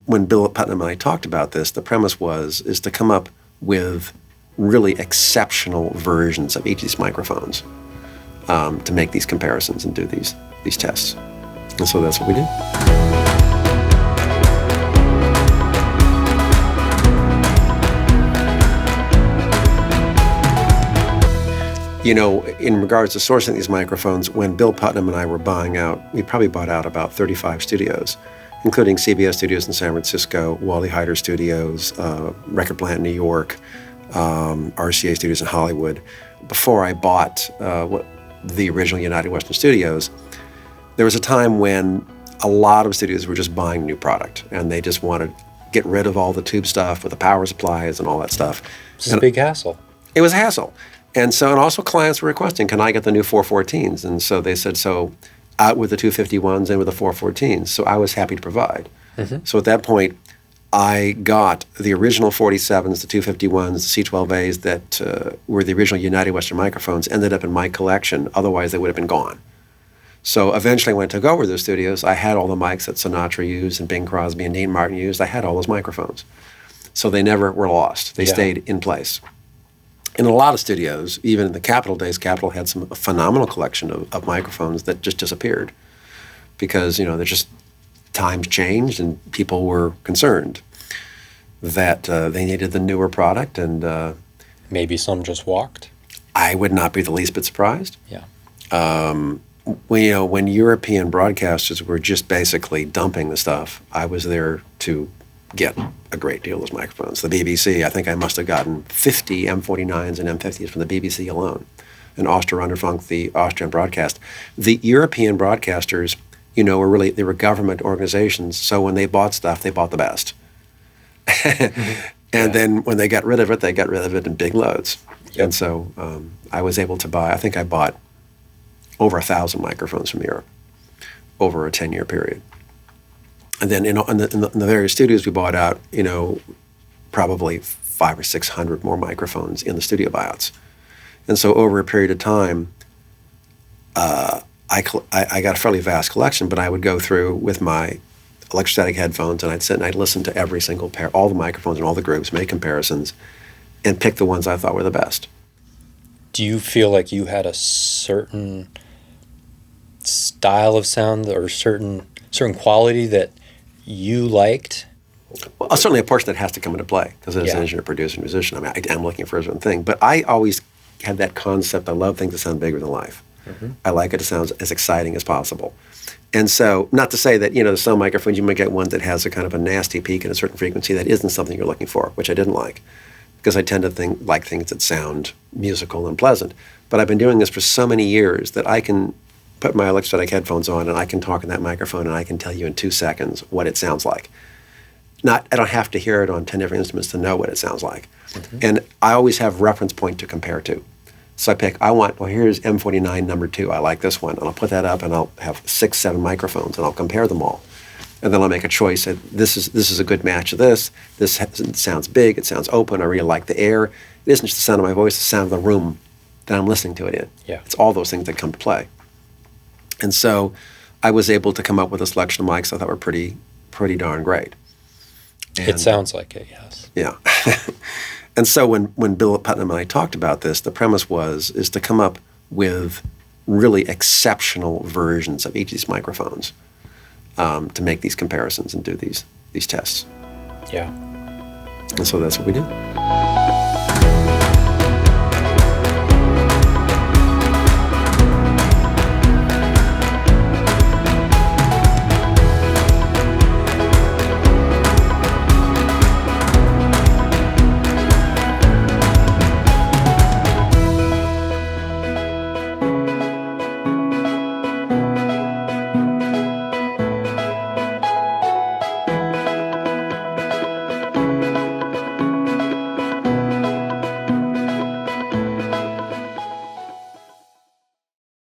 when Bill Putnam and I talked about this, the premise is to come up with really exceptional versions of each of these microphones to make these comparisons and do these tests. And so that's what we did. You know, in regards to sourcing these microphones, when Bill Putnam and I were buying out, we probably bought out about 35 studios, including CBS Studios in San Francisco, Wally Heider Studios, Record Plant in New York, RCA Studios in Hollywood. Before I bought the original United Western Studios, there was a time when a lot of studios were just buying new product, and they just wanted to get rid of all the tube stuff with the power supplies and all that stuff. It's a big hassle. It was a hassle. And also clients were requesting, can I get the new 414s? And so they said, so out with the 251s and with the 414s. So I was happy to provide. Mm-hmm. So at that point, I got the original 47s, the 251s, the C12As that were the original United Western microphones, ended up in my collection. Otherwise, they would have been gone. So eventually, when I took over those studios, I had all the mics that Sinatra used and Bing Crosby and Dean Martin used. I had all those microphones. So they never were lost. They stayed in place. In a lot of studios, even in the Capitol days, Capitol had a phenomenal collection of microphones that just disappeared because, there's just times changed and people were concerned that they needed the newer product and... maybe some just walked? I would not be the least bit surprised. Yeah. When European broadcasters were just basically dumping the stuff, I was there to get a great deal of those microphones. The BBC, I think I must have gotten 50 M49s and M50s from the BBC alone. And Austria Rundfunk, the Austrian broadcast. The European broadcasters, they were government organizations, so when they bought stuff, they bought the best. And then when they got rid of it, they got rid of it in big loads. Yep. And so I was able to buy, I think I bought over 1,000 microphones from Europe over a 10-year period. And then in the various studios we bought out, probably 500 or 600 more microphones in the studio buyouts. And so over a period of time, I got a fairly vast collection, but I would go through with my electrostatic headphones and I'd sit and I'd listen to every single pair, all the microphones and all the groups, make comparisons, and pick the ones I thought were the best. Do you feel like you had a certain style of sound or certain quality that you liked? Well, certainly a portion that has to come into play because as an engineer, producer, musician, I am looking for a certain thing. But I always had that concept. I love things that sound bigger than life. Mm-hmm. I like it to sound as exciting as possible. And so, not to say that, there's some microphones, you might get one that has a kind of a nasty peak at a certain frequency that isn't something you're looking for, which I didn't like. Because I tend to like things that sound musical and pleasant. But I've been doing this for so many years that I can put my electrostatic headphones on and I can talk in that microphone and I can tell you in 2 seconds what it sounds like. I don't have to hear it on 10 different instruments to know what it sounds like. Mm-hmm. And I always have reference point to compare to. So here's M49 number 2. I like this one. And I'll put that up and I'll have 6, 7 microphones and I'll compare them all. And then I'll make a choice. This is a good match of this. This sounds big. It sounds open. I really like the air. It isn't just the sound of my voice, it's the sound of the room that I'm listening to it in. Yeah. It's all those things that come to play. And so I was able to come up with a selection of mics I thought were pretty darn great. And, it sounds like it, yes. Yeah. And so when Bill Putnam and I talked about this, the premise is to come up with really exceptional versions of each of these microphones to make these comparisons and do these tests. Yeah. And so that's what we did.